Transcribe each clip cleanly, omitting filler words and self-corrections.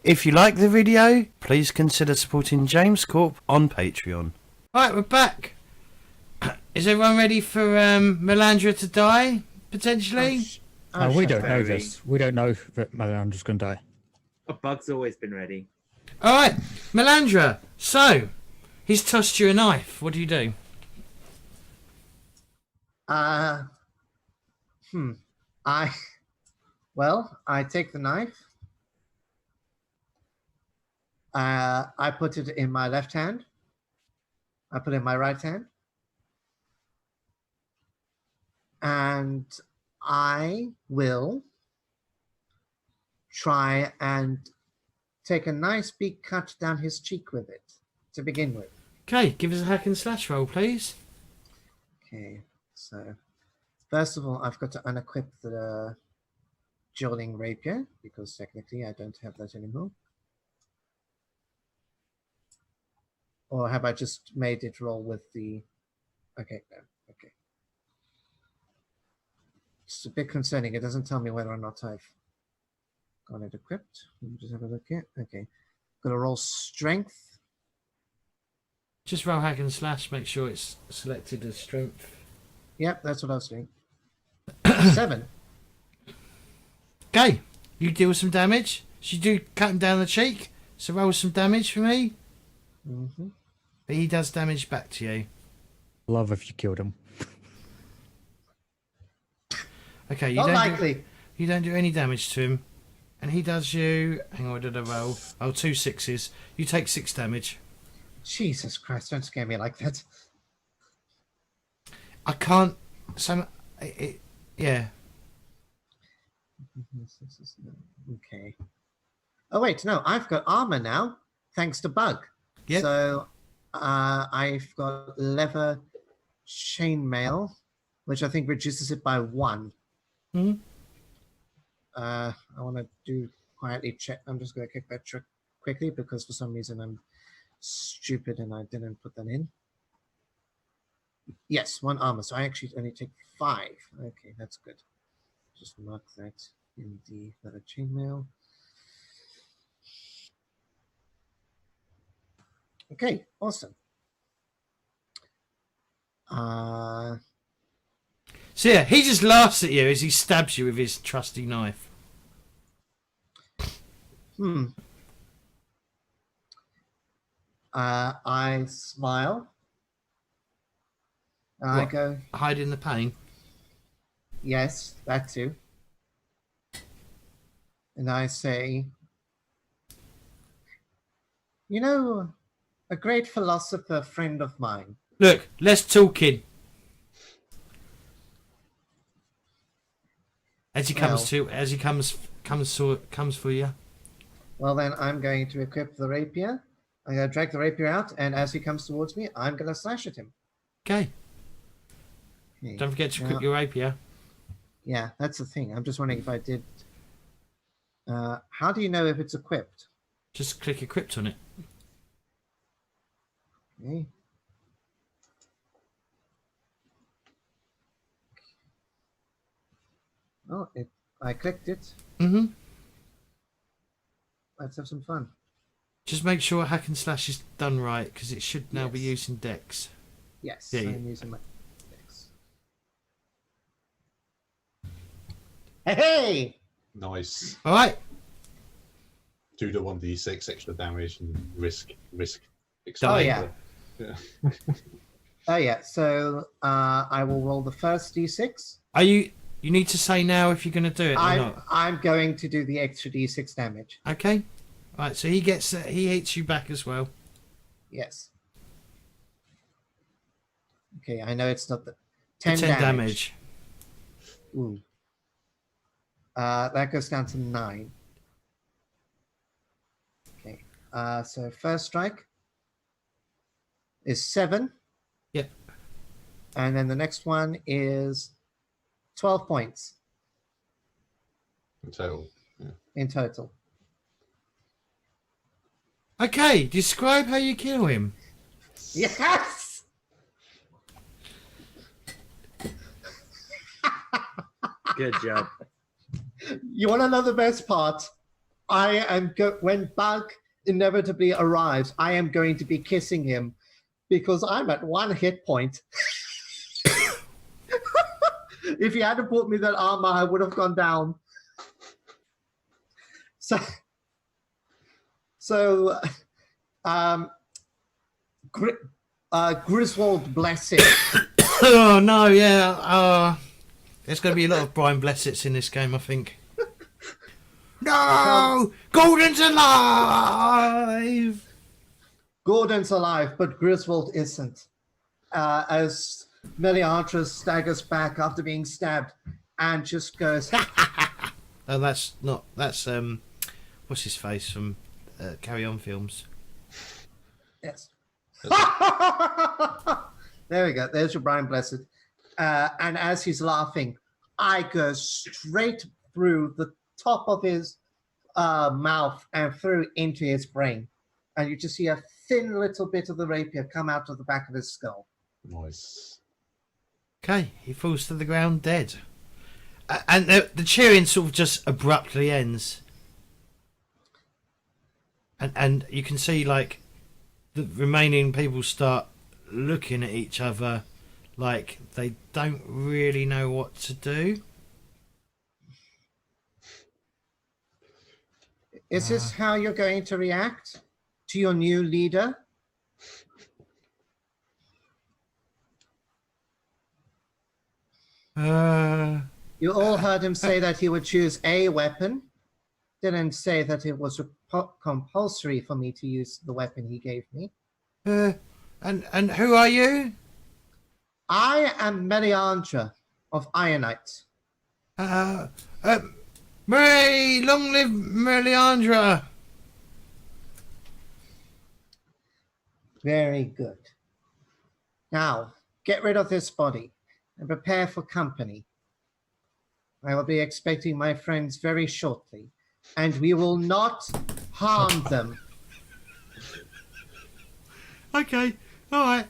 If you like the video, please consider supporting James Corp on Patreon. Right, we're back. Is everyone ready for Melliandre to die, potentially? We don't know this. We don't know that Melliandre's going to die. A bug's always been ready. Alright, Melliandre, so, he's tossed you a knife. What do you do? I take the knife. I put it in my left hand. I put it in my right hand. And I will try and take a nice big cut down his cheek with it to begin with. Okay, give us a hack and slash roll, please. Okay, so first of all, I've got to unequip the dueling rapier because technically I don't have that anymore. Or have I just made it roll with the... Okay, no, okay. It's a bit concerning. It doesn't tell me whether or not I've got it equipped. Let me just have a look here. Okay. Got to roll strength. Just roll hack and slash, make sure it's selected as strength. Yep, that's what I was doing. 7. Okay, you deal some damage. So you do cut him down the cheek. So roll some damage for me. Mm-hmm. But he does damage back to you. Love if you killed him. Okay, Not likely. You don't do any damage to him. And he does you... Hang on, what did I roll? Oh, 2 6s. You take 6 damage. Jesus Christ, don't scare me like that. I can't... yeah. Okay. Oh, wait, no, I've got armor now, thanks to Bug. Yep. So I've got leather chainmail, which I think reduces it by 1. Mm-hmm. I want to do quietly check. I'm just going to kick that trick quickly because for some reason I'm stupid and I didn't put that in. Yes, 1 armor. So I actually only take 5. Okay, that's good. Just mark that in the leather chainmail. Okay, awesome. So yeah, he just laughs at you as he stabs you with his trusty knife. I smile. And I go, hide in the pain. yes, that too. And I say, you know, a great philosopher friend of mine. Look, less talking. As he comes comes for you. Well, then I'm going to equip the rapier. I'm going to drag the rapier out, and as he comes towards me, I'm going to slash at him. Okay. Don't forget to equip your rapier. Yeah, that's the thing. I'm just wondering if I did. How do you know if it's equipped? Just click equipped on it. Okay. Oh, I clicked it. Mm-hmm. Let's have some fun. Just make sure hack and slash is done right, because it should now be using Dex. Yes, Yeah, I'm using my Dex. Hey! Nice. All right. Do the 1d6 extra damage and risk. Oh yeah. Yeah. Oh yeah. So I will roll the first d6. Are you? You need to say now if you're going to do it or not. I'm going to do the extra d6 damage. Okay. All right. So he hits you back as well. Yes. Okay. I know it's not the 10 damage. Ooh. That goes down to 9. Okay. So first strike is 7. Yep. And then the next one is 12 points. In total. Yeah. In total. Okay. Describe how you kill him. Yes! Good job. You want to know the best part? when Bug inevitably arrives, I am going to be kissing him because I'm at 1 hit point. If he hadn't bought me that armor, I would have gone down. So, Griswold Blessed. Oh no, yeah. There's going to be a lot of Brian Blesseds in this game, I think. No! Gordon's alive! Gordon's alive, but Griswold isn't. As Melliandre staggers back after being stabbed and just goes... Oh, that's not... That's, what's his face from Carry On films? Yes. There we go. There's your Brian Blessed. And as he's laughing, I go straight through the top of his mouth and through into his brain. And you just see a thin little bit of the rapier come out of the back of his skull. Nice. Okay, he falls to the ground dead. And the cheering sort of just abruptly ends. And you can see, like, the remaining people start looking at each other like they don't really know what to do. Is this how you're going to react to your new leader? You all heard him say that he would choose a weapon. Didn't say that it was compulsory for me to use the weapon he gave me. And who are you? I am Melliandre of Ianite. Mary, long live Melliandre. Very good. Now, get rid of this body and prepare for company. I will be expecting my friends very shortly, and we will not harm them. Okay, all right.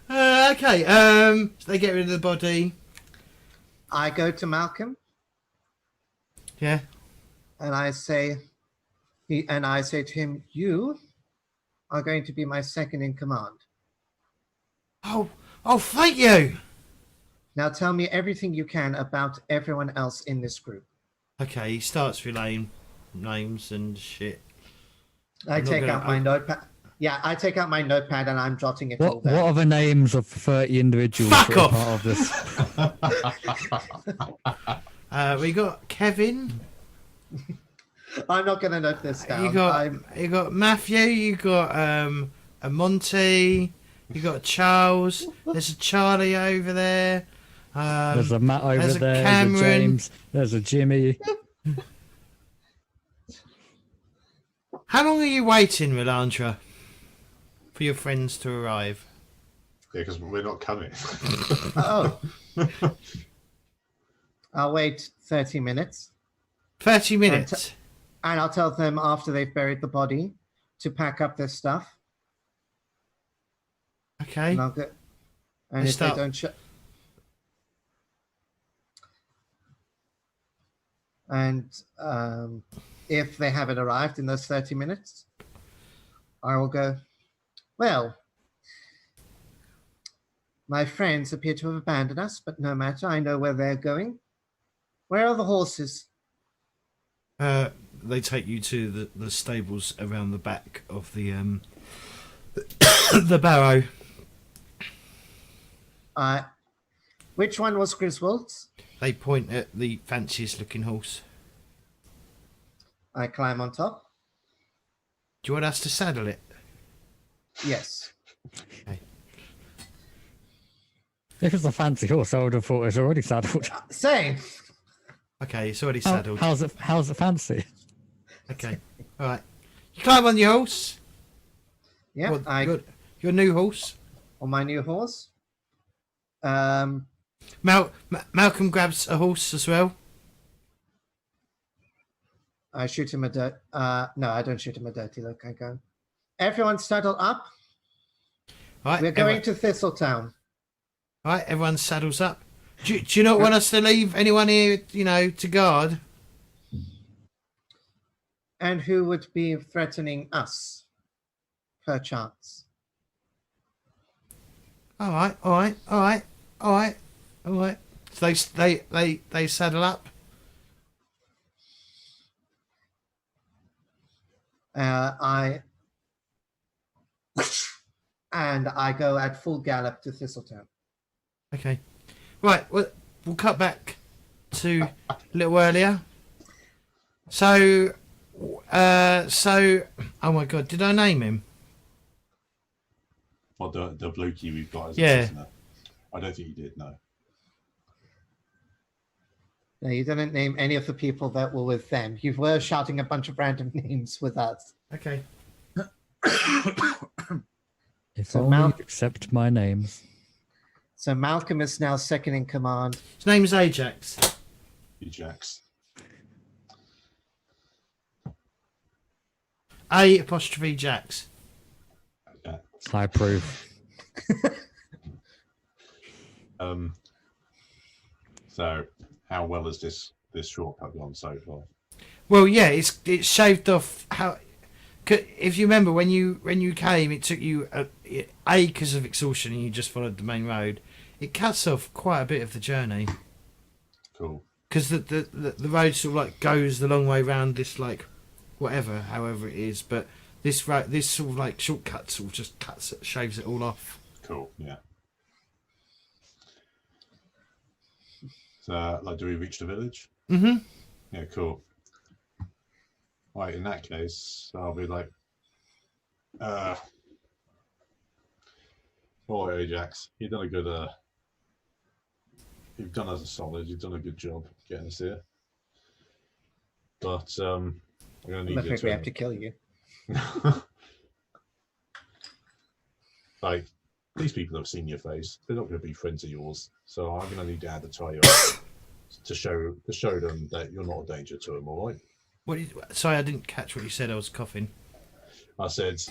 Okay. So they get rid of the body. I go to Malcolm. Yeah. And I say to him, you are going to be my second in command. Oh, thank you. Now tell me everything you can about everyone else in this group. Okay, he starts relaying names and shit. I take out my notepad. Yeah, I take out my notepad and I'm jotting it all What down. are the names of 30 individuals Fuck that are off! part of this? We got Kevin. I'm not going to note this down. You got Matthew. You got a Monty. You got Charles. There's a Charlie over there. There's a Matt over there's a there. Cameron. There's a James. There's a Jimmy. How long are you waiting, Melliandre, for your friends to arrive? Yeah, because we're not coming. Oh. I'll wait 30 minutes. 30 minutes. And I'll tell them after they've buried the body to pack up their stuff. Okay. And I'll go. And They if start- they don't if they haven't arrived in those 30 minutes, I will go, well, my friends appear to have abandoned us, but no matter, I know where they're going. Where are the horses? They take you to the stables around the back of the the barrow. Which one was Griswold's? They point at the fanciest looking horse. I climb on top. Do you want us to saddle it? Yes. Okay. If it's a fancy horse, I would have thought it's already saddled. Same. Okay, it's already saddled. How's it fancy? Okay. All right. You climb on your horse. Yeah, What, your new horse. on my new horse. Malcolm grabs a horse as well. I shoot him no, I don't shoot him a dirty look. I go, everyone saddle up. All right. We're going to Thistletown. All right. Everyone saddles up. Do you not want us to leave anyone here, to guard? And who would be threatening us, perchance? All right. So they saddle up. I go at full gallop to Thistletown. Okay. Right. We'll cut back to a little earlier. So, oh my God, did I name him? Well, the blokey we've got as Yeah. a prisoner. I don't think you did, no. No, you didn't name any of the people that were with them. You were shouting a bunch of random names with us. Okay. If So only Mal- you'd accept my names. So Malcolm is now second in command. His name's Ajax. Ajax. A' Jax. Yeah. I approve. So, how well has this shortcut gone so far? Well, yeah, it's shaved off. How? If you remember when you came, it took you because of exhaustion, and you just followed the main road. It cuts off quite a bit of the journey Cool. because the road sort of like goes the long way around this like however it is, but this sort of like shortcut sort of just shaves it all off. Cool, yeah. So, like, do we reach the village? Mm-hmm. Yeah, cool. Right, in that case, I'll be like, oh, Ajax, you've done a good, you've done us a solid, you've done a good job getting us here. But, I'm going to I need you think we have to kill you. Like, these people have seen your face. They're not going to be friends of yours. So I'm going to need to add the tie you up to show them that you're not a danger to them, all right? Sorry, I didn't catch what you said. I was coughing. I said,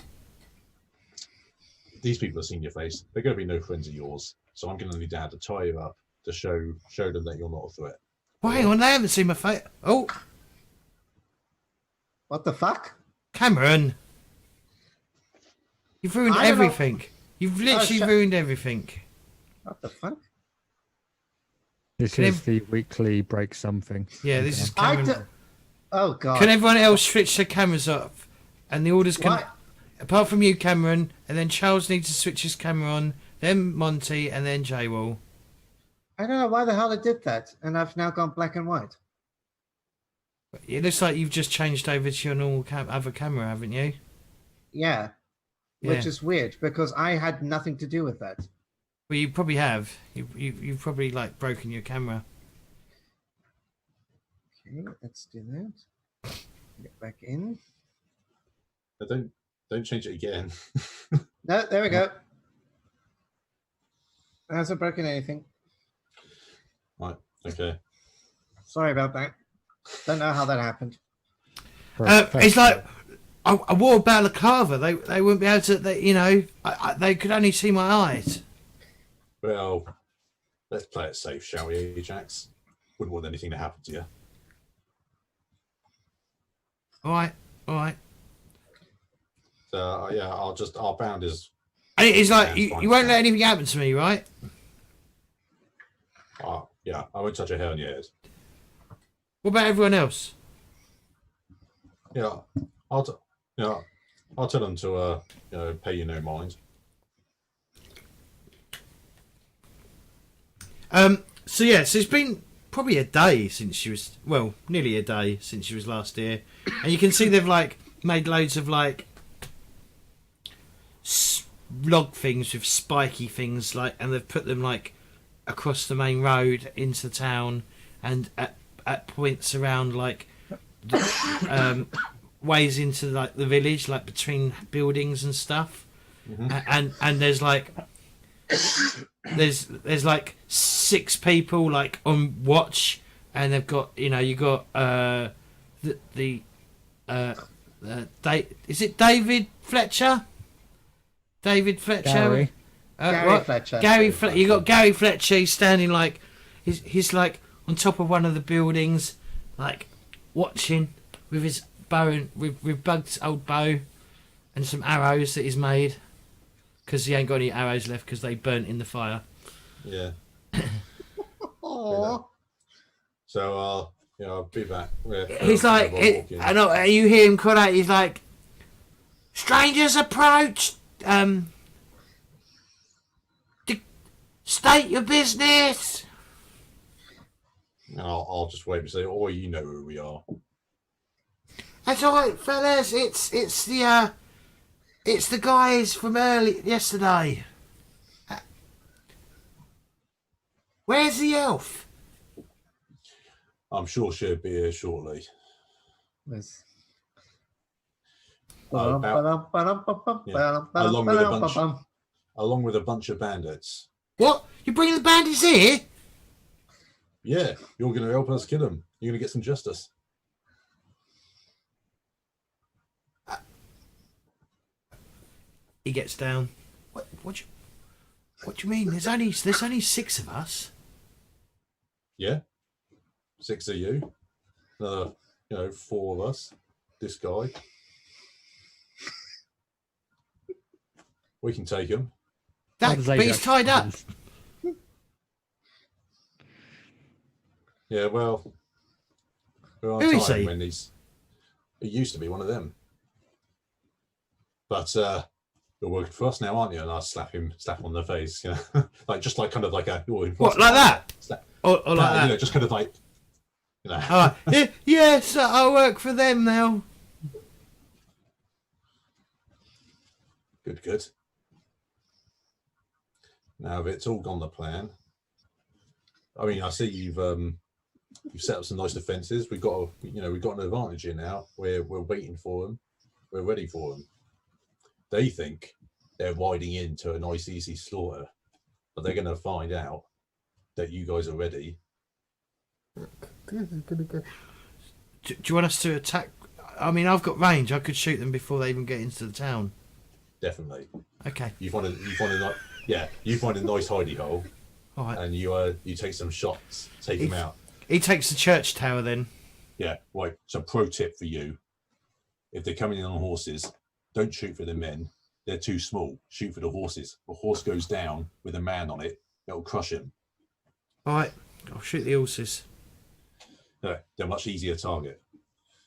these people have seen your face. They're going to be no friends of yours. So I'm going to need to add to tie you up to show them that you're not a threat. Well, hang on. They haven't seen my face. Oh, What the fuck? Cameron. You've ruined I don't know. everything. You've literally shut- ruined everything. What the fuck? This Can is the weekly break something. Yeah, this is I Cameron. Oh god. Can everyone else switch their cameras off? And the orders can... What? Apart from you, Cameron, and then Charles needs to switch his camera on, then Monty, and then J-Wall. I don't know why the hell I did that, and I've now gone black and white. It looks like you've just changed over to your normal other camera, haven't you? Yeah. Which Yeah. is weird because I had nothing to do with that. Well, you probably have. You've probably like broken your camera. Okay, let's do that. Get back in. But don't change it again. No, there we go. Hasn't broken anything. Right, okay. Sorry about that. Don't know how that happened. It's like I wore a balaclava. They wouldn't be able to. They could only see my eyes. Well, let's play it safe, shall we, Ajax? Wouldn't want anything to happen to you. All right. So, yeah, I'll bound his... And it's like Yeah, you won't let anything happen to me, right? Yeah, I won't touch a hair on your head. What about everyone else? Yeah, I'll tell them to, pay you no mind. So it's been probably a day since she was, well, nearly a day since she was last here, and you can see they've like made loads of like log things with spiky things, like, and they've put them like across the main road into town and at points around like ways into like the village, like between buildings and stuff. Mm-hmm. And there's like there's like 6 people like on watch, and they've got you got is it David Fletcher? David Fletcher. Gary. Gary Fletcher. Gary Fletcher. You got Gary Fletcher. He's standing like he's like on top of one of the buildings, like watching with his we've bugged old Bo and some arrows that he's made because he ain't got any arrows left because they burnt in the fire. Yeah. Oh, So I'll be back. He's like, I know you hear him call out. He's like, strangers approach. State your business. I'll just wait and say, "Oh, you know who we are." That's all right, fellas. It's the guys from yesterday. Where's the elf? I'm sure she'll be here shortly. yes. Along with a bunch of bandits. What? You bringing the bandits here? Yeah, you're going to help us kill them. You're going to get some justice. He gets down. What do you mean? There's only 6 of us. Yeah, 6 of you. Another, 4 of us. This guy. We can take him. But he's tied up. Yeah, well, Who is he? when he used to be one of them. But you're working for us now, aren't you? And I slap him on the face, like kind of like a what, like that? Slap. Or like that? Just kind of like, All right. Yes, I work for them now. Good. Now, if it's all gone to plan, I mean, I see you've set up some nice defences. We've got an advantage here now. We're waiting for them. We're ready for them. They think they're riding into a nice, easy slaughter, but they're going to find out that you guys are ready. Do you want us to attack? I mean, I've got range. I could shoot them before they even get into the town. Definitely. Okay. You find a nice hidey hole. All right. And you take some shots, take him out. He takes the church tower then. Yeah, right. So pro tip for you: if they're coming in on horses, don't shoot for the men. They're too small. Shoot for the horses. A horse goes down with a man on it, it'll crush him. All right. I'll shoot the horses. No, they're a much easier target.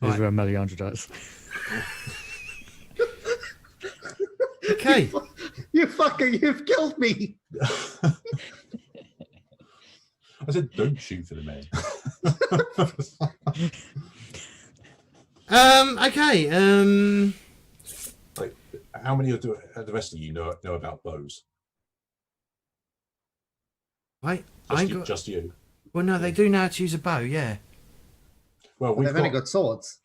Here's where Melliandre does. Okay. You fucker, you've killed me. I said, don't shoot for the men. Okay. Like, how many of the rest of you know about bows? Right. Just you. Well, no, they do know how to use a bow. Yeah. Well, They've only got swords.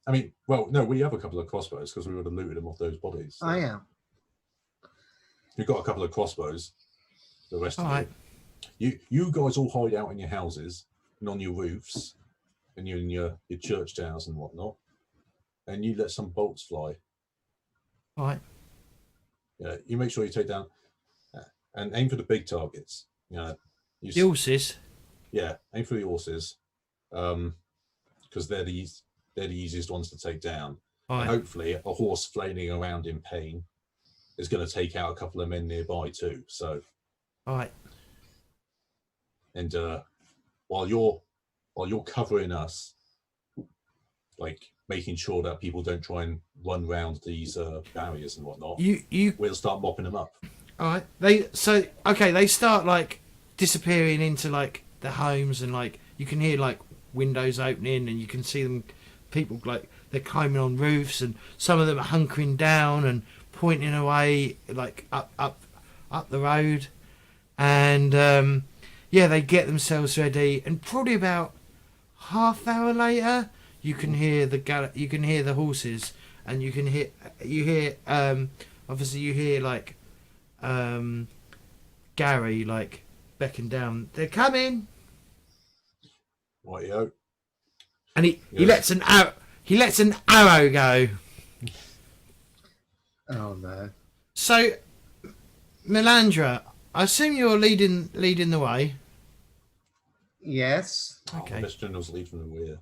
I mean, well, no, we have a couple of crossbows because we would have looted them off those bodies. So. Oh yeah. You've got a couple of crossbows. The rest All of right. you guys all hide out in your houses and on your roofs and you're in your church towers and whatnot, and you let some bolts fly. All right. Yeah, you make sure you take down and aim for the big targets. The horses. Yeah, aim for the horses, because they're the easiest ones to take down. All right. Hopefully, a horse flailing around in pain is going to take out a couple of men nearby too. So, all right. And while you're covering us, like making sure that people don't try and run round these barriers and whatnot, we'll start mopping them up. All right. They start like disappearing into like the homes, and like you can hear like windows opening, and you can see them, people like they're climbing on roofs, and some of them are hunkering down and pointing away like up the road, and they get themselves ready, and probably about half hour later you can hear the horses, and you hear like Gary like beckon down, they're coming. Rightio. And he lets an arrow go. Oh no. So Melliandre, I assume you're leading the way. Yes. Okay. The best generals lead from the rear.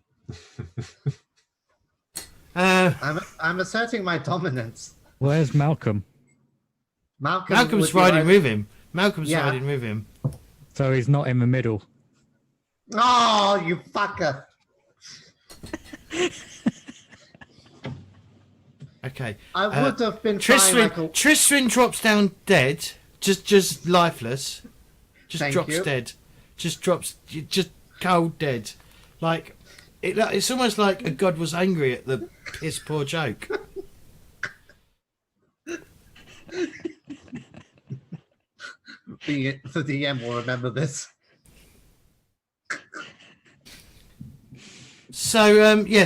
I'm asserting my dominance. Where's Malcolm? Malcolm's would be riding with him. Malcolm's Yeah. riding with him. So he's not in the middle. Oh, you fucker! Okay. I would have been fine, Michael. Tristan drops down dead, just lifeless, just Thank drops you. dead, just cold dead, like it's almost like a god was angry at the piss poor joke. The DM will remember this. So I'm going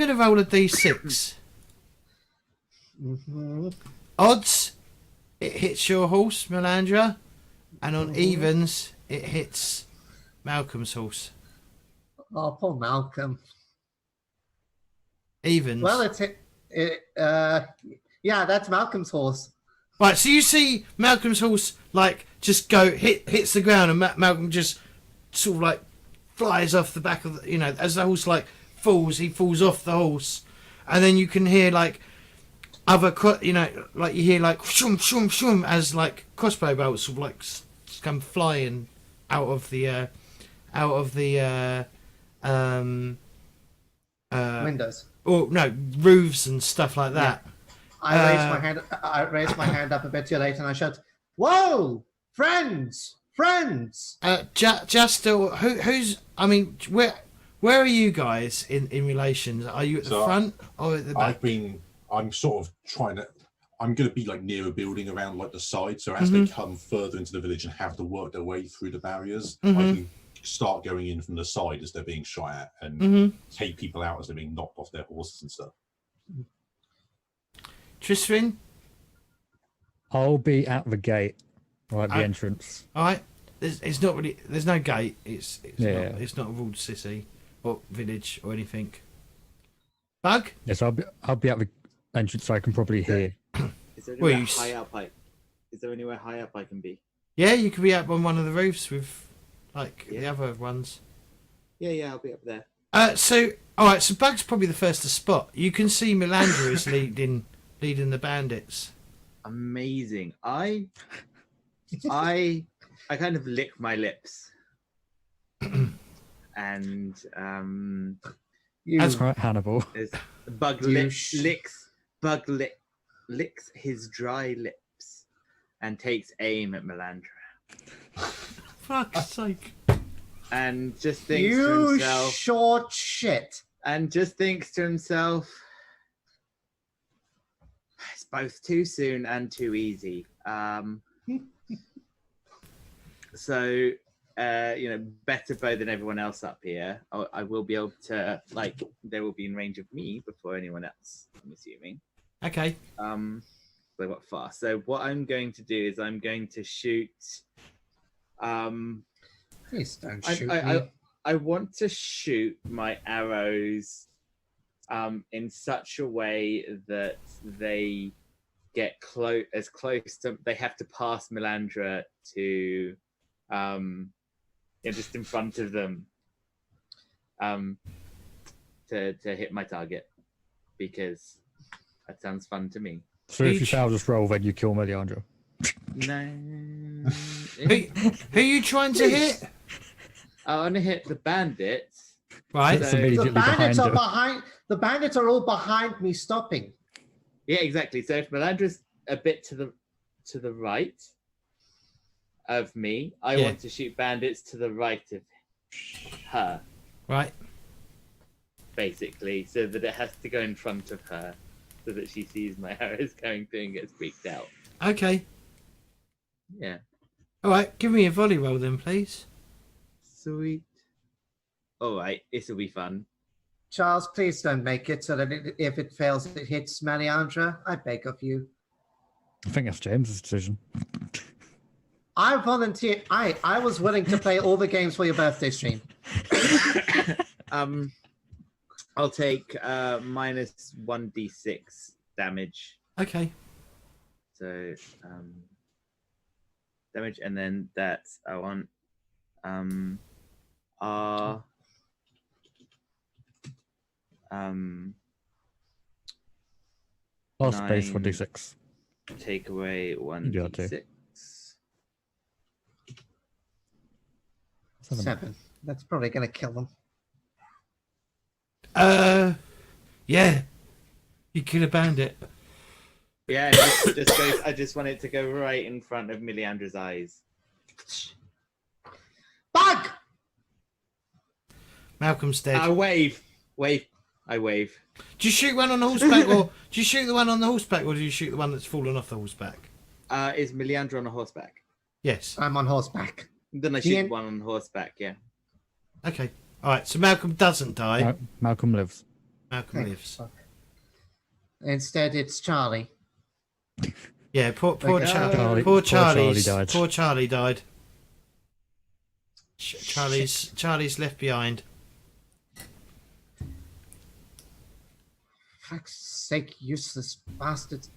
to roll a d6. Mm-hmm. Odds, it hits your horse, Melliandre, and on evens, it hits Malcolm's horse. Oh, poor Malcolm. Evens. Well, yeah, that's Malcolm's horse. Right, so you see Malcolm's horse like just hits the ground, and Malcolm just sort of like flies off the back of the, as the horse like falls, he falls off the horse, and then you can hear like like you hear like shum shum shum as like crossbow bolts sort of like come flying out of the Windows. or no roofs and stuff like that. I raised my hand up a bit too late, and I shout, "Whoa, friends! Jastor, who's? I mean, where are you guys in relation? Are you at the front or at the back? I'm sort of I'm going to be like near a building around like the side. So as they come further into the village and have to work their way through the barriers, I can start going in from the side as they're being shot at and take people out as they're being knocked off their horses and stuff. Tristan? I'll be at the gate, or at the entrance. All right. It's not really. There's no gate. It's Yeah. It's not a ruled city or village or anything. Bug? Yes, I'll be at the entrance, so I can probably hear. Is there Well, anywhere you high up? Is there anywhere high up I can be? Yeah, you could be up on one of the roofs with, like the other ones. Yeah, I'll be up there. So all right. So Bug's probably the first to spot. You can see Melliandre is leading the bandits. Amazing. I kind of lick my lips, and That's right, Hannibal. Bug licks his dry lips and takes aim at Melliandre. Fuck's sake! And just thinks to You himself. short shit. And just thinks to himself, it's both too soon and too easy. So, better bow than everyone else up here. I will be able to, they will be in range of me before anyone else, I'm assuming. Okay. They got fast. So what I'm going to do is I'm going to shoot. Please don't shoot me. I want to shoot my arrows in such a way that they get as close to. They have to pass Melliandre to, just in front of them, to hit my target, because that sounds fun to me. So if you fail, just roll, then you kill Melliandre. No. Who are you trying to hit? I want to hit the bandits. Right. That's So- immediately The bandits are all behind me, stopping. Yeah, exactly. So if Melliandre's a bit to the right of me, I want to shoot bandits to the right of her, Right. basically, so that it has to go in front of her, so that she sees my arrows going through and gets freaked out. Okay. Yeah. All right. Give me a volley roll then, please. Sweet. All right, this will be fun. Charles, please don't make it so that if it fails, it hits Melliandre. I beg of you. I think that's James's decision. I volunteer. I was willing to play all the games for your birthday stream. I'll take minus 1d6 damage. Okay. So damage, and then that's I want Last space for 9. D6. Take away You got to. 1d6. 7. That's probably going to kill them. Yeah. You could have banned it. Yeah, it just goes, I just want it to go right in front of Melliandre's eyes. Bug! Malcolm's dead. I wave. I wave. Do you shoot one on the horseback, or do you shoot the one on the horseback, or do you shoot the one that's fallen off the horseback? Is Melliandre on a horseback? Yes. I'm on horseback. Then I shoot one on horseback, yeah. Okay. All right. So Malcolm doesn't die. Malcolm lives. Malcolm lives. Instead, it's Charlie. Yeah. Poor Charlie. Charlie died. Poor Charlie died. Charlie's left behind. Fuck's sake, useless bastards.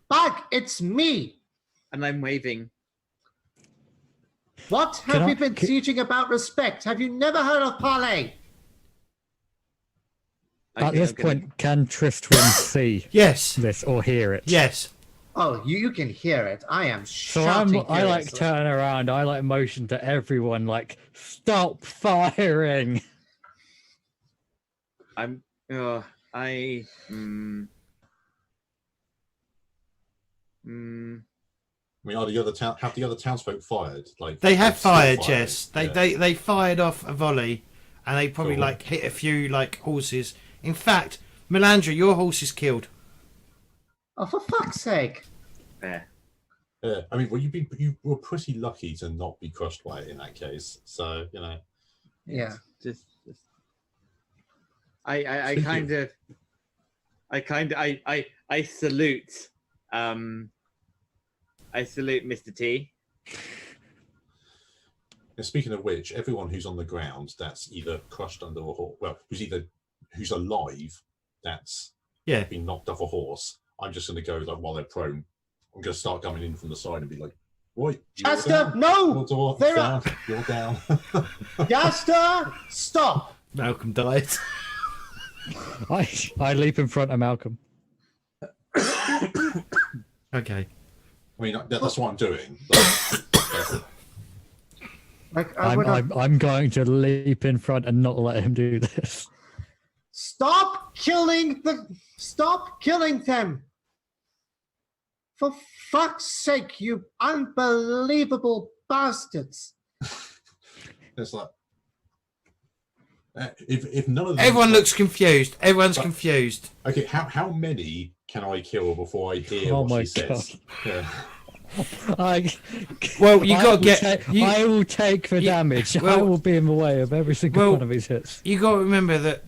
Bug, it's me! And I'm waving. What have we been teaching about respect? Have you never heard of parley? At this point, can Tristram see Yes. this or hear it? Yes. Oh, you can hear it. I am So shouting. I like turn around. I like motion to everyone like stop firing. I mean, have the other townsfolk fired? Like They have fired, still yes. They fired off a volley, and they probably like hit a few like horses. In fact, Melliandre, your horse is killed. Oh, for fuck's sake! Yeah. Yeah, I mean, well, you were pretty lucky to not be crushed by it in that case. So you know. Yeah. Just I salute. I salute Mr. T. And speaking of which, everyone who's on the ground that's either crushed under a horse, well, who's alive, that's been knocked off a horse. I'm just going to go like while they're prone. I'm going to start coming in from the side and be like, "Wait, Jastor, no! You're down. You're down. Jastor, stop!" Malcolm died. I leap in front of Malcolm. Okay. I mean, that's what I'm doing. I'm going to leap in front and not let him do this. Stop killing them! For fuck's sake, you unbelievable bastards! It's like if none of them Everyone looks confused. Everyone's confused. Okay, how many can I kill before I hear what she says? Yeah. Well, you got to get. I will take the damage. I will be in the way of every single one of these hits. You got to remember that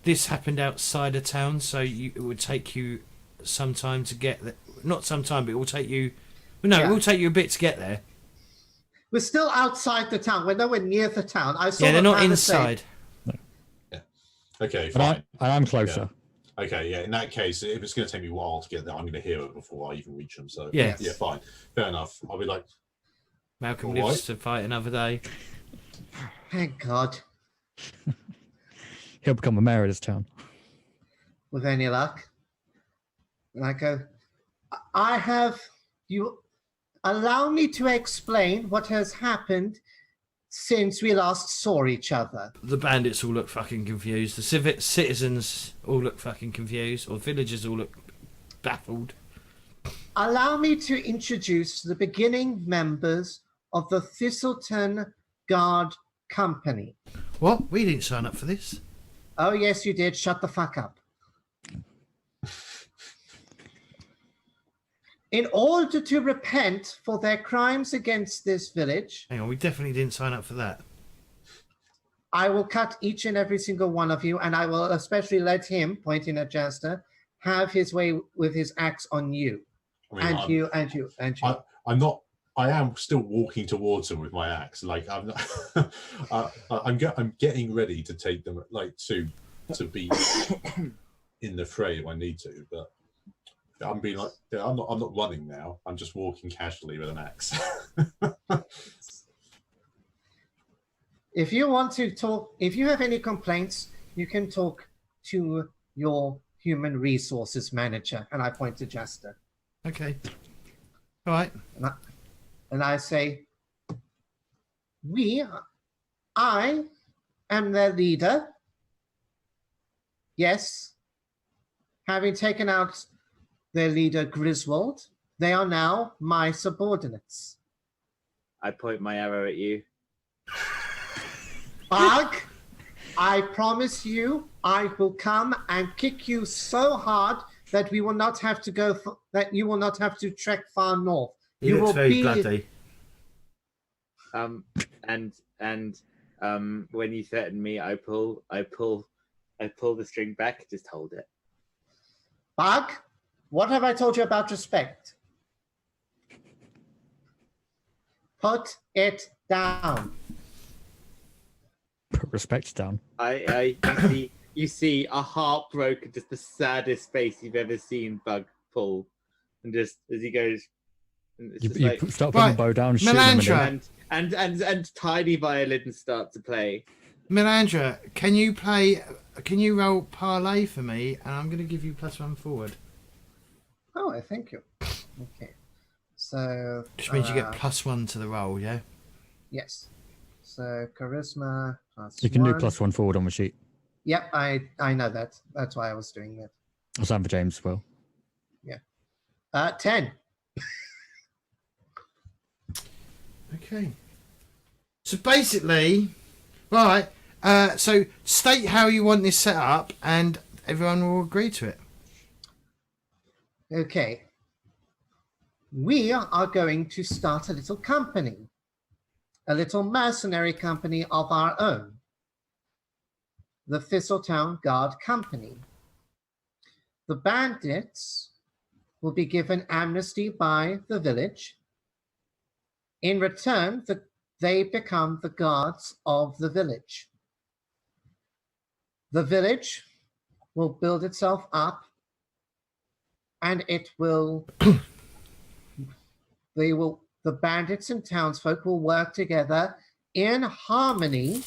this happened outside of town, so it would take you some time to get there. Not some time, but it will take you. No, it will take you a bit to get there. We're still outside the town. We're nowhere near the town. They're not inside. No. Yeah. Okay, fine. I'm closer. Yeah. Okay, yeah. In that case, if it's going to take me a while to get there, I'm going to hear it before I even reach them. So yeah, fine, fair enough. I'll be like, Malcolm lives to fight another day. Thank God. He'll become a mayor of this town. With any luck. And I go, you allow me to explain what has happened since we last saw each other. The bandits all look fucking confused. The citizens all look fucking confused. Or villagers all look baffled. Allow me to introduce the beginning members of the Thistleton Guard Company. What? We didn't sign up for this. Oh, yes, you did. Shut the fuck up. In order to repent for their crimes against this village... Hang on, we definitely didn't sign up for that. I will cut each and every single one of you, and I will especially let him, pointing at Jastor, have his way with his axe on you. I mean, and you. I am still walking towards him with my axe. Like I'm not, I'm getting ready to take them, like to be in the fray if I need to, but I'm being like, I'm not running now. I'm just walking casually with an axe. If you want to talk, if you have any complaints, you can talk to your human resources manager. And I point to Jastor. Okay. All right. And I say, I am their leader. Yes. Having taken out their leader, Griswold, they are now my subordinates. I point my arrow at you. Bug, I promise you, I will come and kick you so hard that we will not have to that you will not have to trek far north. He looks very bloody. And when you threaten me, I pull the string back. Just hold it. Bug, what have I told you about respect? Put it down. Put respect down. You see a heartbroken, just the saddest face you've ever seen Bug pull, and just as he goes, you start putting the bow down, Melliandre, and tiny violins start to play. Melliandre, can you roll parlay for me? And I'm going to give you +1 forward. Oh, thank you. Okay. So which means you get +1 to the roll, yeah? Yes. So charisma +1. You can do +1 forward on the sheet. Yep, I know that. That's why I was doing that. I'll sign for James as well. Yeah. 10. Okay. So basically, right. So state how you want this set up, and everyone will agree to it. Okay. We are going to start a little company, a little mercenary company of our own, the Thistletown Guard Company. The bandits will be given amnesty by the village. In return, they become the guards of the village. The village will build itself up, and it will the bandits and townsfolk will work together in harmony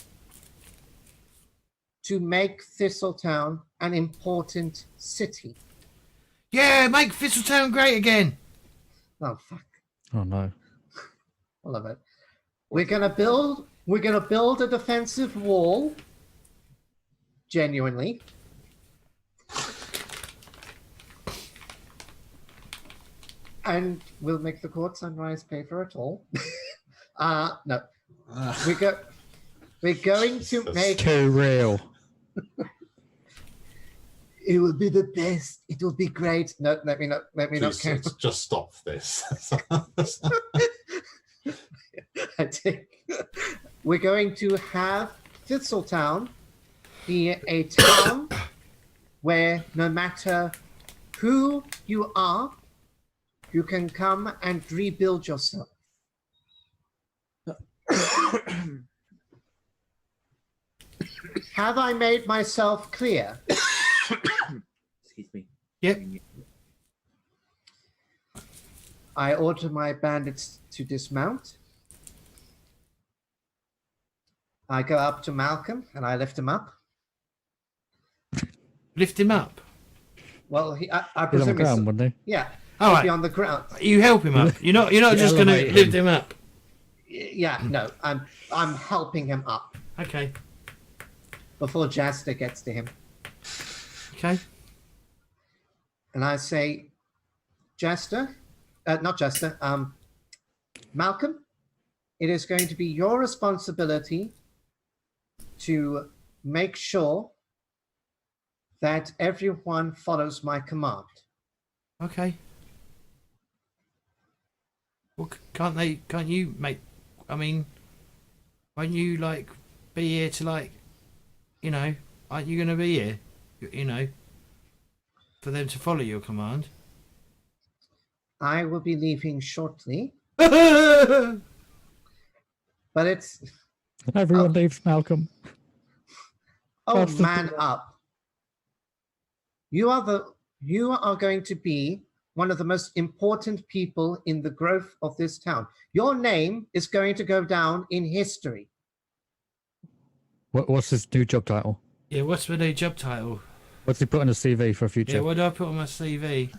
to make Thistletown an important city. Yeah, make Thistletown great again. Oh fuck. Oh no. I love it. We're gonna build a defensive wall. Genuinely. And we'll make the court sunrise pay for it all. No. We're going to make too real. It will be the best. It will be great. No, let me not Just stop this. We're going to have Thistletown be a town where no matter who you are, you can come and rebuild yourself. Have I made myself clear? Excuse me. Yep. I order my bandits to dismount. I go up to Malcolm and I lift him up. Lift him up. Well, I He's on the presume ground, wouldn't he? yeah. All He'll right. be on the ground. You help him up. You're not just going to elevate lift him. him up. Yeah, no, I'm helping him up Okay. before Jastor gets to him. Okay. And I say, Jastor, not Jastor, Malcolm, it is going to be your responsibility to make sure that everyone follows my command. Okay. Well, can't you make, I mean, won't you, like, be here to, like, you know, aren't you going to be here, you know, for them to follow your command? I will be leaving shortly, Okay. but it's... Everyone leaves Malcolm. Oh, That's the- man up. You are going to be one of the most important people in the growth of this town. Your name is going to go down in history. What's his new job title? Yeah, what's the new job title? What's he put on a CV for a future? Yeah, what do I put on my CV?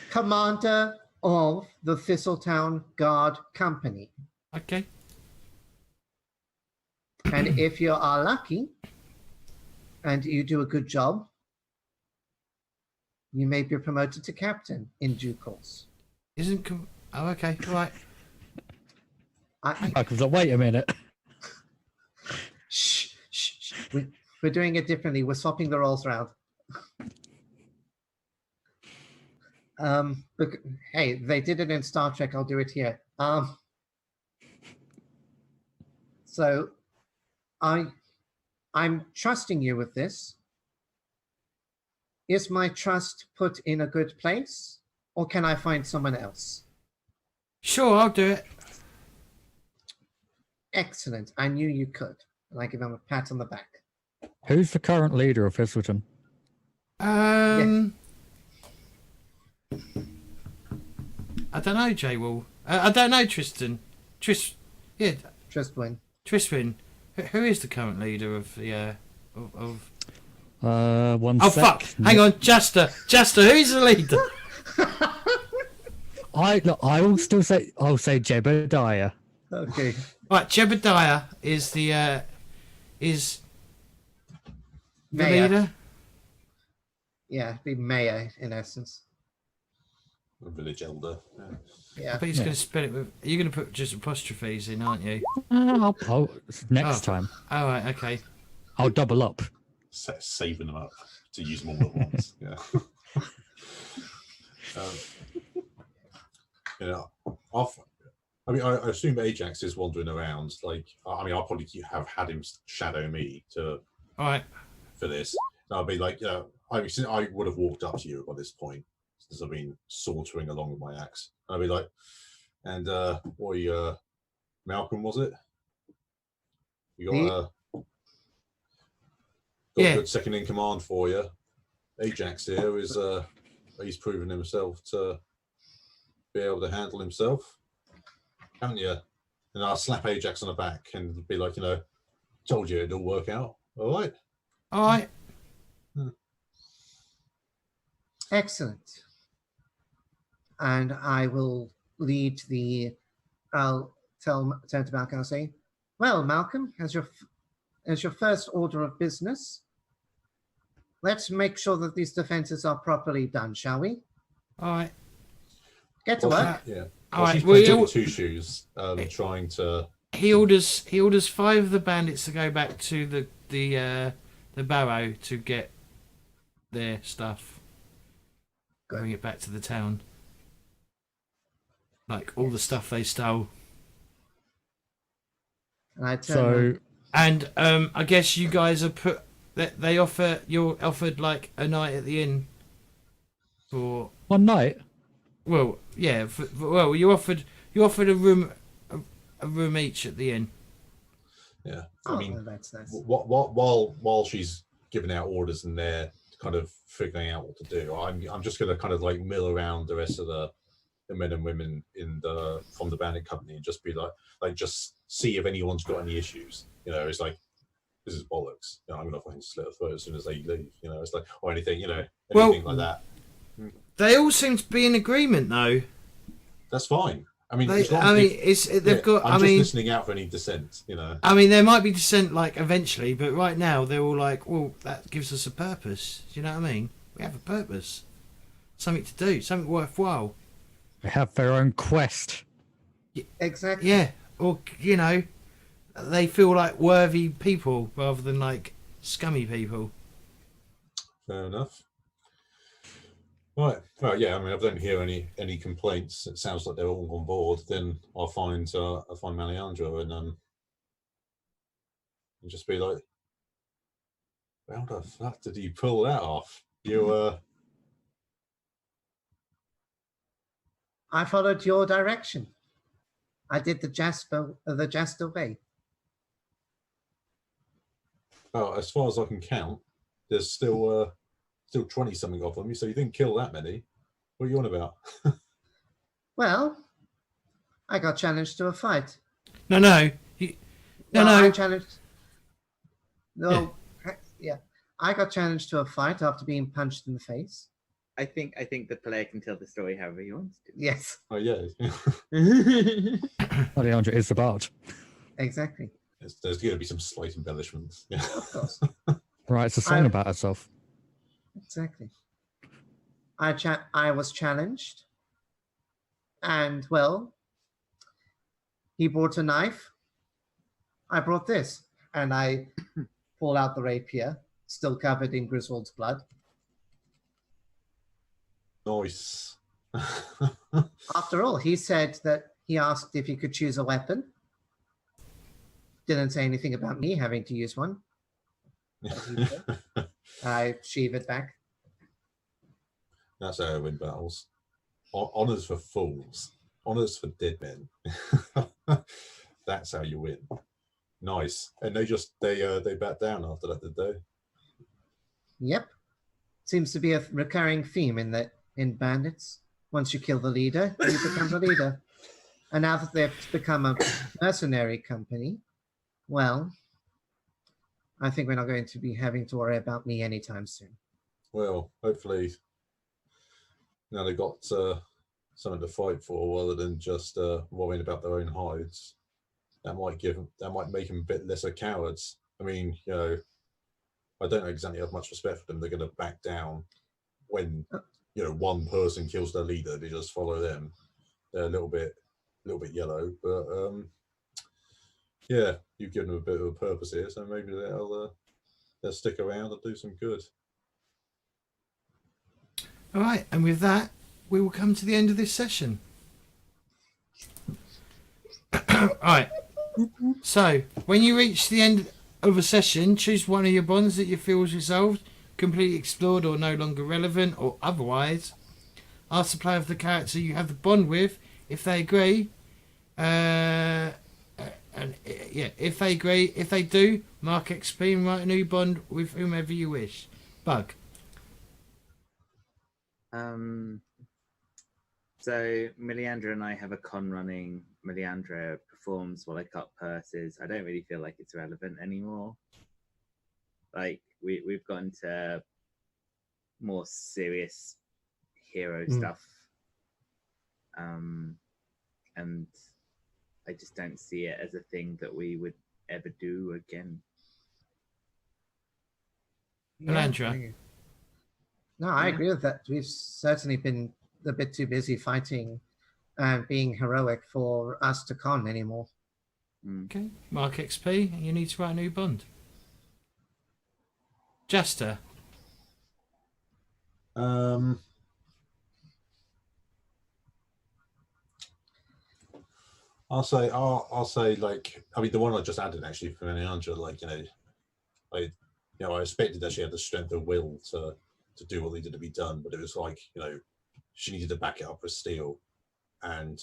Commander of the Thistletown Guard Company. Okay. And if you are lucky and you do a good job, you may be promoted to captain in due course. Oh, okay, right. I was like, wait a minute. Shh. We're doing it differently. We're swapping the roles around. Look, hey, they did it in Star Trek. I'll do it here. So I'm trusting you with this. Is my trust put in a good place, or can I find someone else? Sure, I'll do it. Excellent. I knew you could. And I give him a pat on the back. Who's the current leader of Thistleton? I don't know, Jay Wall. I don't know, Tristan. Tristwin. Tristan. Who is the current leader of the of? One Oh sec. fuck! Hang on, Jastor. Jastor, who's the leader? I'll say Jebediah. Okay. Right, Jebediah is the Mayor. leader. Yeah, be mayor in essence. A village elder. Yeah. I bet he's going to spell it with. You're going to put just apostrophes in, aren't you? Next time. Oh, right, okay. I'll double up. Saving them up to use them all at once. Yeah. I assume Ajax is wandering around. Like, I mean, I'll probably have had him shadow me All right. for this. And I'll be like, I would have walked up to you by this point, since I've been sauntering along with my axe. And I'll be like, and what are you, Malcolm, was it? You got a good second in command for you. Ajax here is he's proven himself to be able to handle himself, haven't you? And I'll slap Ajax on the back and be like, told you it'll work out. All right. Excellent. And I will lead I'll turn to Malcolm and say, well, Malcolm, as your first order of business, let's make sure that these defenses are properly done, shall we? All right. Get to work. Yeah. All right. She's Well, pointing two shoes, trying to. He orders 5 of the bandits to go back to the barrow to get their stuff. Good. Bring it back to the town. Like all the stuff they stole. And I turn So around. And I guess you guys are you're offered like a night at the inn for one night. well, yeah, you offered a room each at the inn. Yeah. Oh, I mean, that's nice. while she's giving out orders and they're kind of figuring out what to do, I'm just going to kind of like mill around the rest of the men and women from the bandit company and just be like just see if anyone's got any issues. It's like, this is bollocks. I'm going to fucking slit their throat as soon as they leave. It's like, or anything, anything like that. They all seem to be in agreement, though. That's fine. I mean, I'm just listening out for any dissent. I mean, there might be dissent like eventually, but right now they're all like, well, that gives us a purpose. Do you know what I mean? We have a purpose, something to do, something worthwhile. They have their own quest. Exactly. Yeah, or they feel like worthy people rather than like scummy people. Fair enough. Right. Well, yeah. I mean, if I don't hear any complaints, it sounds like they're all on board. Then I'll find Melliandre and just be like, "How the fuck did you pull that off? I followed your direction. I did the Jastor way. Oh, as far as I can count, there's still 20 something of them. So you didn't kill that many. What are you on about? Well, I got challenged to a fight. No. I challenged. No, yeah. I got challenged to a fight after being punched in the face. I think the player can tell the story however he wants to. Yes, Oh yeah. Melliandre is the bard. exactly. There's going to be some slight embellishments. Yeah. Of course. Writes a song about herself. Exactly. I was challenged, and well, he brought a knife. I brought this, and I pull out the rapier, still covered in Griswold's blood. Nice. After all, he said that he asked if he could choose a weapon. Didn't say anything about me having to use one. I sheave it back. That's how I win battles. Honors for fools. Honors for dead men. That's how you win. Nice. And they back down after that, did they? Yep. Seems to be a recurring theme in bandits. Once you kill the leader, you become the leader. And now that they've become a mercenary company, well, I think we're not going to be having to worry about me anytime soon. Well, hopefully now they've got something to fight for rather than just worrying about their own hides. That might make them a bit lesser cowards. I mean, you know, I don't exactly have much respect for them. They're going to back down when, you know, one person kills their leader. They just follow them. They're a little bit yellow, but yeah, you've given them a bit of a purpose here, so maybe they'll stick around and do some good. All right, and with that, we will come to the end of this session. All right. So, when you reach the end of a session, choose one of your bonds that you feel is resolved, completely explored, or no longer relevant, or otherwise. Ask the player of the character you have the bond with if they agree. If they agree, if they do, mark XP and write a new bond with whomever you wish. Bug. So Melliandre and I have a con running. Melliandre performs while I cut purses. I don't really feel like it's relevant anymore. Like we've gotten to more serious hero stuff. And I just don't see it as a thing that we would ever do again. Melliandre. No, I agree with that. We've certainly been a bit too busy fighting and being heroic for us to con anymore. Okay, mark XP, and you need to write a new bond. Jastor. I'll say like, I mean, the one I just added actually for Melliandre, like, I expected that she had the strength of will to do what needed to be done, but it was like, she needed to back it up with steel, and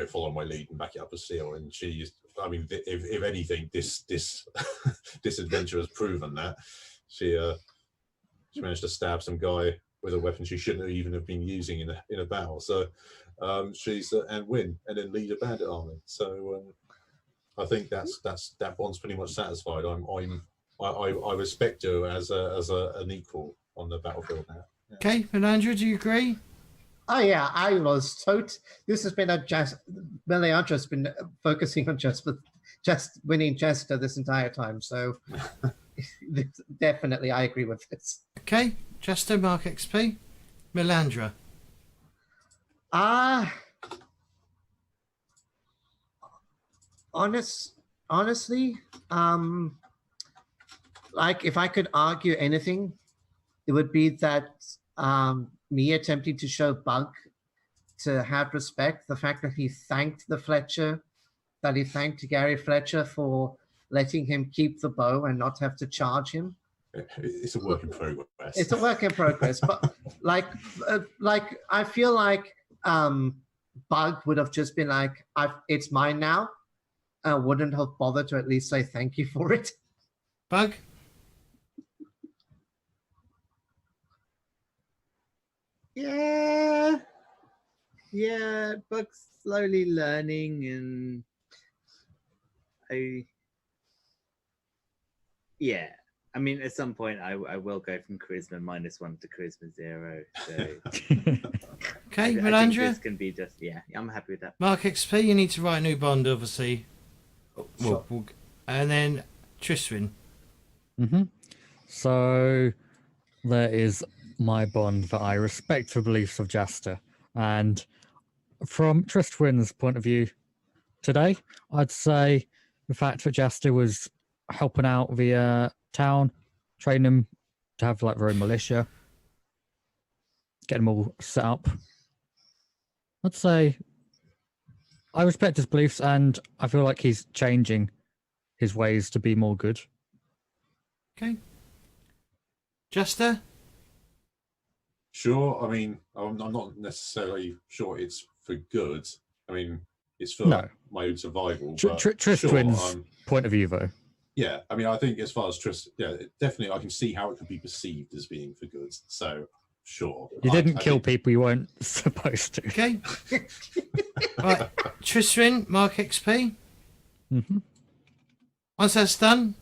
follow my lead and back it up with steel. And she, I mean, if anything, this this adventure has proven that she managed to stab some guy with a weapon she shouldn't even have been using in a battle. So she's and win and then lead a bandit army. So I think that bond's pretty much satisfied. I respect her as an equal on the battlefield now. Yeah. Okay, Melliandre, do you agree? Oh yeah, I was this has been Melliandre has been focusing on just winning Jastor this entire time. So definitely, I agree with this. Okay, Jastor, mark XP. Melliandre. Honestly, like if I could argue anything, it would be that me attempting to show Bug to have respect, the fact that he thanked Gary Fletcher for letting him keep the bow and not have to charge him. It's a work in progress. It's a work in progress, but like I feel like Bug would have just been like, "It's mine now." I wouldn't have bothered to at least say thank you for it. Bug. Yeah, Bug's slowly learning, and I mean, at some point, I will go from charisma -1 to charisma 0. So Okay, I think Melliandre. this can be just I'm happy with that. Mark XP, you need to write a new bond, obviously. Sure. And then Tristan. So there is my bond that I respect the beliefs of Jastor. And from Tristwin's point of view today, I'd say the fact that Jastor was helping out the town, training them to have like their own militia, get them all set up. I'd say I respect his beliefs and I feel like he's changing his ways to be more good. Okay. Jastor? Sure. I mean, I'm not necessarily sure it's for good. I mean, it's for my own survival. Tristwin's point of view, though. Yeah, I mean, I think as far as definitely I can see how it could be perceived as being for good. So, sure. You didn't kill people you weren't supposed to. Okay. Right. Tristan, Mark XP. Once that's done,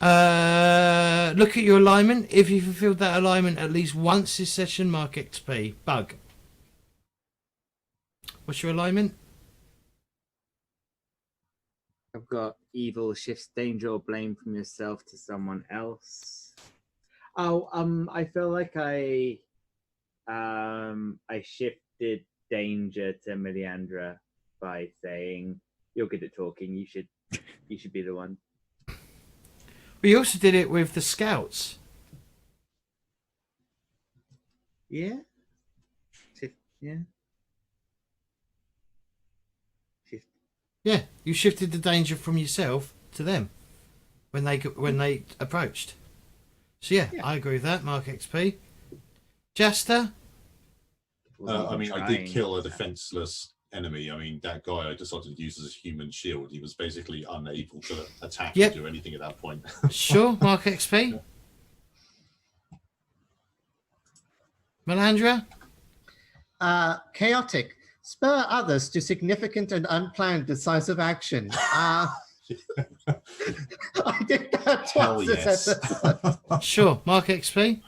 look at your alignment. If you fulfilled that alignment at least once this session, mark XP. Bug. What's your alignment? I've got evil shifts danger or blame from yourself to someone else. Oh, I feel like I shifted danger to Melliandre by saying, "You're good at talking. You should be the one." We also did it with the scouts. Yeah. Yeah. Yeah, you shifted the danger from yourself to them when they approached. So yeah, I agree with that. Mark XP. Jastor. I mean, I did kill a defenseless enemy. I mean, that guy I decided to use as a human shield. He was basically unable to attack or do anything at that point. Sure, Mark XP. Melliandre. Chaotic. Spur others to significant and unplanned decisive action. I did that Hell twice. yes. Sure, Mark XP.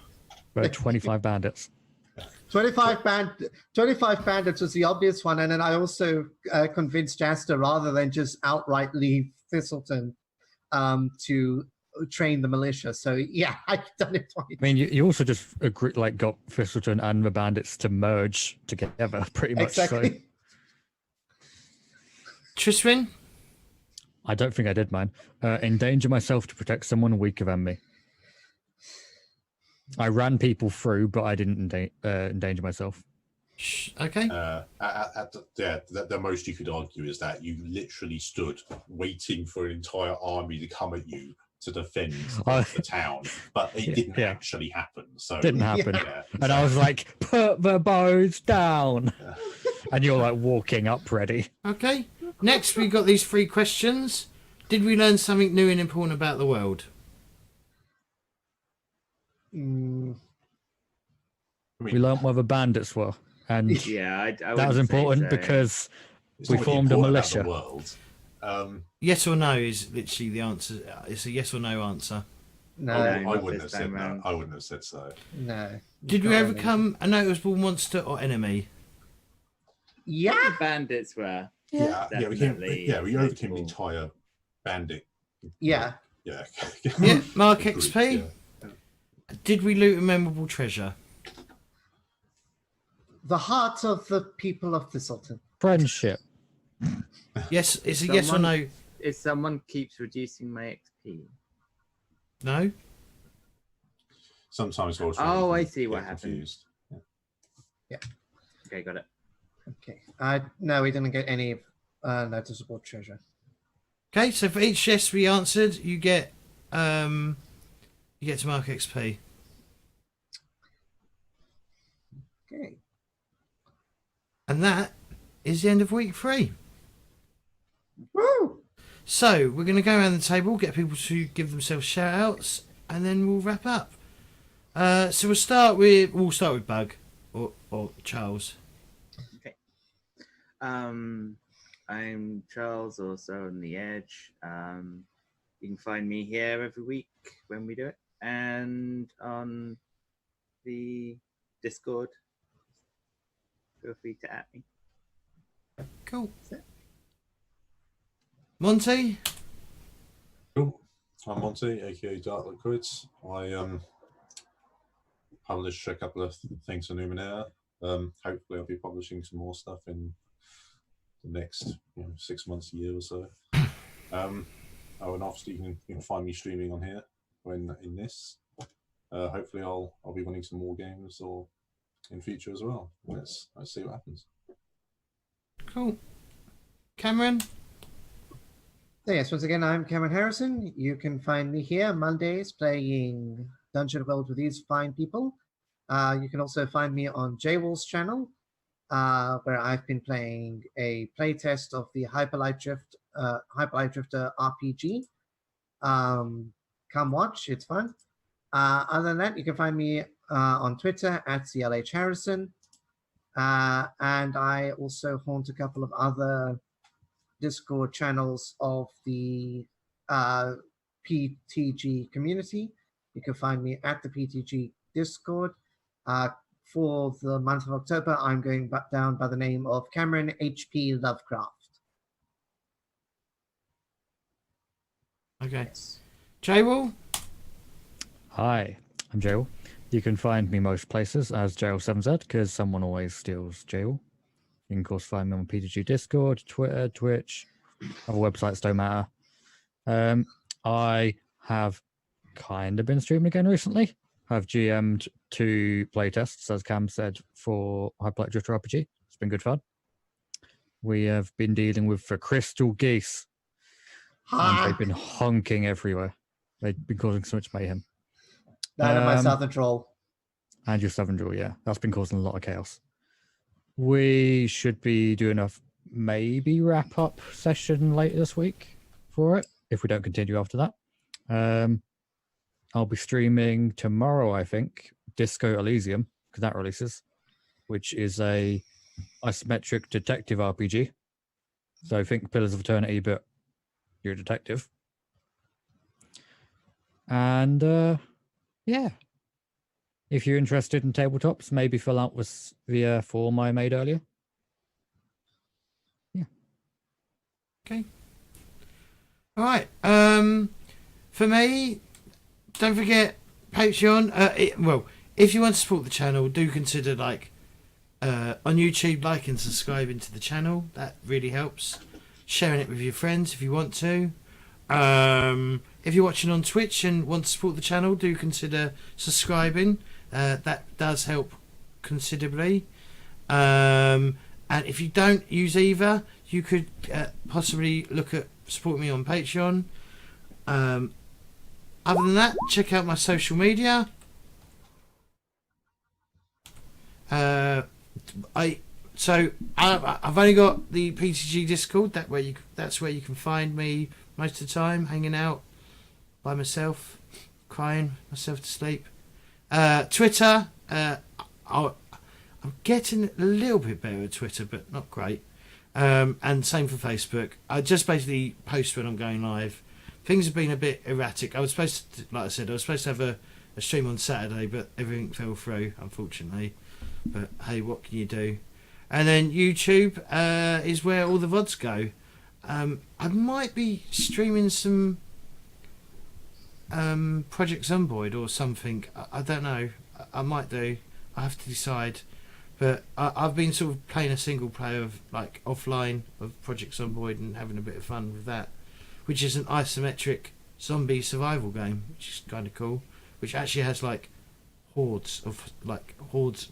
There are 25 bandits. 25 bandits was the obvious one, and then I also convinced Jastor rather than just outright leave Thistleton to train the militia. So yeah, I've done it twice. I mean, you also just got Thistleton and the bandits to merge together, pretty much. Exactly. So. Tristan. I don't think I did, man. Endanger myself to protect someone weaker than me. I ran people through, but I didn't endanger myself. Okay. The most you could argue is that you literally stood waiting for an entire army to come at you to defend the town, but it didn't actually happen. So didn't happen. And I was like, "Put the bows down," and you're like walking up ready. Okay. Next, we got these 3 questions. Did we learn something new and important about the world? We learned where the bandits were, and that was important because we formed a militia. Yes or no is literally the answer. It's a yes or no answer. No, I wouldn't have said that. I wouldn't have said so. No. Did we overcome a noticeable monster or enemy? Yeah. The bandits were. We overcame the entire bandit. Yeah. Yeah. Yeah, Mark XP. Did we loot a memorable treasure? The heart of the people of Thistleton. Friendship. Yes, it's a yes or no. If someone keeps reducing my XP. No. Sometimes also. Oh, I see what happened. Confused. Yeah. Okay, got it. Okay. No, we didn't get any noticeable treasure. Okay, so for each yes we answered, you get to mark XP. Okay. And that is the end of week 3. Woo! So we're going to go around the table, get people to give themselves shout outs, and then we'll wrap up. So we'll start with Bug or Charles. Okay. I'm Charles, also on the Edge. You can find me here every week when we do it. and on the Discord. Feel free to at me. Cool. Monty? Cool. I'm Monty, aka Dark Liquids. I published a couple of things for Numenera. Hopefully, I'll be publishing some more stuff in the next 6 months, a year or so. And obviously, you can find me streaming on here when in this. Hopefully, I'll be running some more games or in future as well. Let's see what happens. Cool. Cameron? So yes, once again, I'm Cameron Harrison. You can find me here Mondays playing Dungeon World with these fine people. You can also find me on J-Wall's channel, where I've been playing a playtest of the Hyperlight Drifter RPG. Come watch, it's fun. Other than that, you can find me on Twitter at CLH Harrison. And I also haunt a couple of other Discord channels of the PTG community. You can find me at the PTG Discord. For the month of October, I'm going down by the name of Cameron HP Lovecraft. Okay. J-Wall? Hi, I'm Jail. You can find me most places as Jail7Z because someone always steals Jail. You can, of course, find me on PTG Discord, Twitter, Twitch. Other websites don't matter. I have kind of been streaming again recently. I've GM'd 2 playtests, as Cam said, for Hyperlight Drifter RPG. It's been good fun. We have been dealing with the Crystal Geese. And they've been honking everywhere. They've been causing so much mayhem. That and my Southern Troll. And your Southern Draw, yeah. That's been causing a lot of chaos. We should be doing a maybe wrap-up session later this week for it, if we don't continue after that. I'll be streaming tomorrow, I think, Disco Elysium, because that releases, which is a isometric detective RPG. So think Pillars of Eternity, but you're a detective. And yeah, if you're interested in tabletops, maybe fill out with the form I made earlier. Yeah. Okay. All right. For me, don't forget Patreon. Well, if you want to support the channel, do consider on YouTube, like and subscribing to the channel. That really helps. Sharing it with your friends if you want to. If you're watching on Twitch and want to support the channel, do consider subscribing. That does help considerably. And if you don't use either, you could possibly look at supporting me on Patreon. Other than that, check out my social media. I've only got the PTG Discord. That's where you can find me most of the time, hanging out by myself, crying myself to sleep. Twitter, I'm getting a little bit better at Twitter, but not great. And same for Facebook. I just basically post when I'm going live. Things have been a bit erratic. I was supposed to, like I said, have a stream on Saturday, but everything fell through, unfortunately. But hey, what can you do? And then YouTube is where all the VODs go. I might be streaming some Project Zomboid or something. I don't know. I might do. I have to decide. But I've been sort of playing a single player of offline of Project Zomboid and having a bit of fun with that, which is an isometric zombie survival game, which is kind of cool. Which actually has hordes upon hordes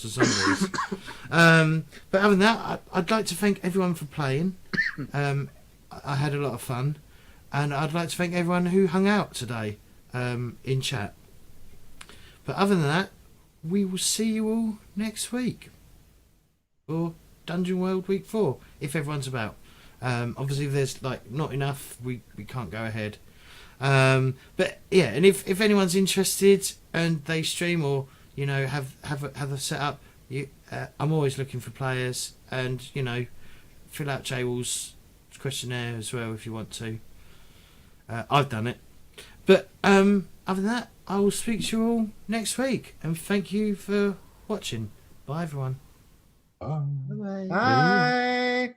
of zombies. But other than that, I'd like to thank everyone for playing. I had a lot of fun, and I'd like to thank everyone who hung out today in chat. But other than that, we will see you all next week for Dungeon World Week 4, if everyone's about. Obviously, if there's not enough, we can't go ahead. But yeah, and if anyone's interested and they stream or have a setup, I'm always looking for players, and fill out J-Wall's questionnaire as well if you want to. I've done it, but other than that, I will speak to you all next week. And thank you for watching. Bye, everyone. Bye. Bye.